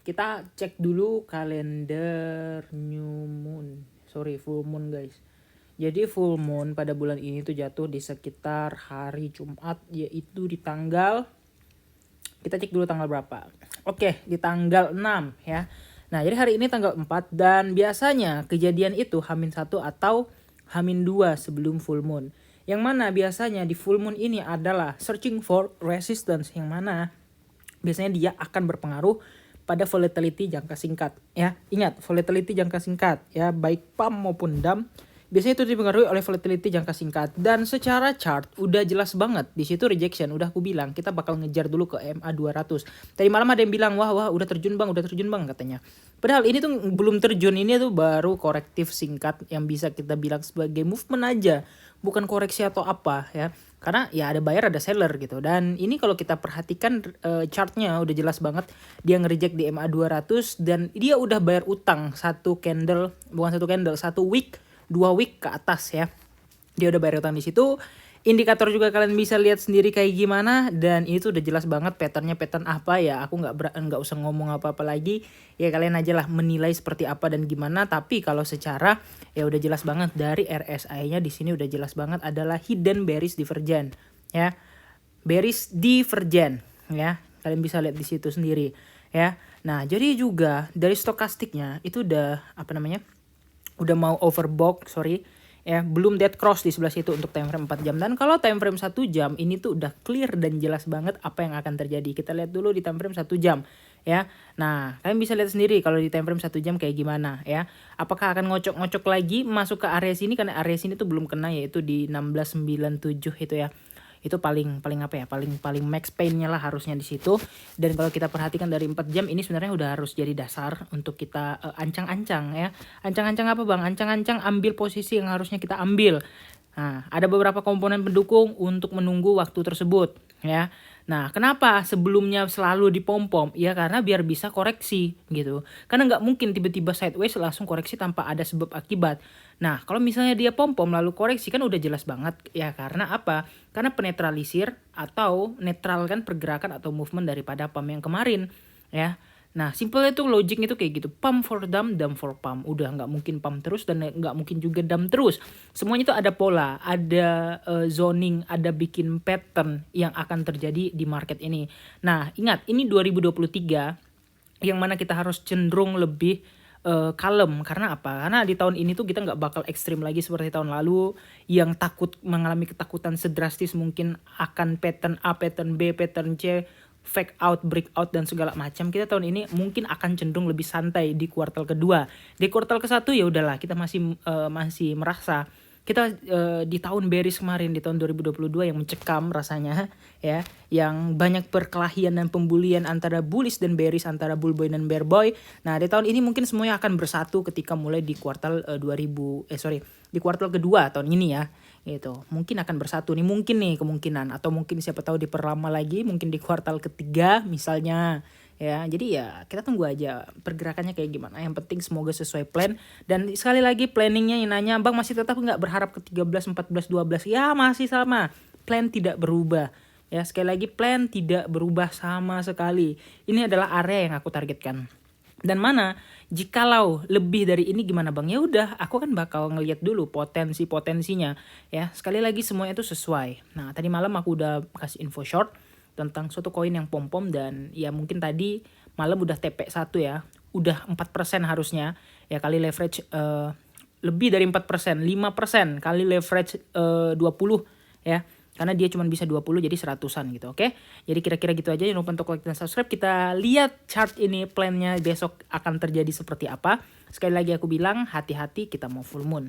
Kita cek dulu kalender new moon. Sorry, full moon guys. Jadi full moon pada bulan ini tuh jatuh di sekitar hari Jumat, yaitu di tanggal, kita cek dulu tanggal berapa. Oke, di tanggal 6 ya. Nah, jadi hari ini tanggal 4 dan biasanya kejadian itu H-1 atau H-2 sebelum full moon. Yang mana biasanya di full moon ini adalah searching for resistance, yang mana biasanya dia akan berpengaruh pada volatility jangka singkat ya. Ingat, volatility jangka singkat ya, baik pump maupun DAM biasanya itu dipengaruhi oleh volatility jangka singkat. Dan secara chart udah jelas banget di situ rejection. Udah aku bilang kita bakal ngejar dulu ke MA 200. Tadi malam ada yang bilang wah udah terjun bang katanya. Padahal ini tuh belum terjun, ini tuh baru korektif singkat yang bisa kita bilang sebagai movement aja, bukan koreksi atau apa ya. Karena ya ada buyer ada seller gitu. Dan ini kalau kita perhatikan chartnya udah jelas banget dia nge-reject di MA 200 dan dia udah bayar utang satu week, 2 week ke atas ya. Dia udah bayar utang di situ. Indikator juga kalian bisa lihat sendiri kayak gimana, dan itu udah jelas banget patternnya pattern apa ya. Aku nggak usah ngomong apa-apa lagi ya, kalian aja lah menilai seperti apa dan gimana. Tapi kalau secara ya udah jelas banget dari RSI-nya di sini udah jelas banget adalah hidden bearish divergence ya. Bearish divergence ya. Kalian bisa lihat di situ sendiri ya. Nah, jadi juga dari stokastiknya itu udah udah mau overbought, ya, belum dead cross di sebelah situ untuk time frame 4 jam. Dan kalau time frame 1 jam ini tuh udah clear dan jelas banget apa yang akan terjadi. Kita lihat dulu di time frame 1 jam ya. Nah, kalian bisa lihat sendiri kalau di time frame 1 jam kayak gimana ya. Apakah akan ngocok-ngocok lagi masuk ke area sini, karena area sini tuh belum kena, yaitu di 1697 itu ya. Itu paling max pain-nya lah harusnya di situ. Dan kalau kita perhatikan dari 4 jam ini sebenarnya udah harus jadi dasar untuk kita ancang-ancang ya. Ancang-ancang apa bang? Ancang-ancang ambil posisi yang harusnya kita ambil. Nah, ada beberapa komponen pendukung untuk menunggu waktu tersebut ya. Nah, kenapa sebelumnya selalu dipom-pom? Ya karena biar bisa koreksi gitu. Karena nggak mungkin tiba-tiba sideways langsung koreksi tanpa ada sebab akibat. Nah, kalau misalnya dia pom-pom lalu koreksi kan udah jelas banget ya. Karena apa? Karena penetralisir atau netralkan pergerakan atau movement daripada pump yang kemarin ya. Nah, simpelnya tuh logiknya tuh kayak gitu. Pump for dump, dump for pump. Udah nggak mungkin pump terus dan nggak mungkin juga dump terus. Semuanya tuh ada pola, ada zoning, ada bikin pattern yang akan terjadi di market ini. Nah, ingat ini 2023 yang mana kita harus cenderung lebih kalem. Karena apa? Karena di tahun ini tuh kita nggak bakal ekstrim lagi seperti tahun lalu yang takut mengalami ketakutan sedrastis mungkin akan pattern A, pattern B, pattern C, fake out, breakout dan segala macam. Kita tahun ini mungkin akan cenderung lebih santai di kuartal kedua. Di kuartal ke-1 ya udahlah, kita masih merasa kita di tahun bearish kemarin, di tahun 2022 yang mencekam rasanya ya, yang banyak perkelahian dan pembulian antara bullish dan bearish, antara bull boy dan bear boy. Nah, di tahun ini mungkin semuanya akan bersatu ketika mulai di kuartal di kuartal kedua tahun ini ya. Gitu. Mungkin akan bersatu nih, mungkin nih kemungkinan, atau mungkin siapa tahu diperlama lagi mungkin di kuartal ketiga misalnya. Ya, jadi ya kita tunggu aja pergerakannya kayak gimana. Yang penting semoga sesuai plan. Dan sekali lagi planningnya yang nanya, bang masih tetap nggak berharap ke 13, 14, 12? Ya masih sama, plan tidak berubah. Ya sekali lagi plan tidak berubah sama sekali. Ini adalah area yang aku targetkan. Dan mana jikalau lebih dari ini gimana bang? Ya udah, aku kan bakal ngelihat dulu potensinya ya. Sekali lagi semuanya itu sesuai. Nah, tadi malam aku udah kasih info short tentang suatu koin yang pom-pom, dan ya mungkin tadi malam udah TP1 ya. Udah 4% harusnya ya, kali leverage lebih dari 4%, 5% kali leverage 20 ya. Karena dia cuma bisa 20 jadi 100-an gitu, oke? Jadi kira-kira gitu aja. Jangan lupa untuk like dan subscribe. Kita lihat chart ini plannya besok akan terjadi seperti apa. Sekali lagi aku bilang hati-hati, kita mau full moon.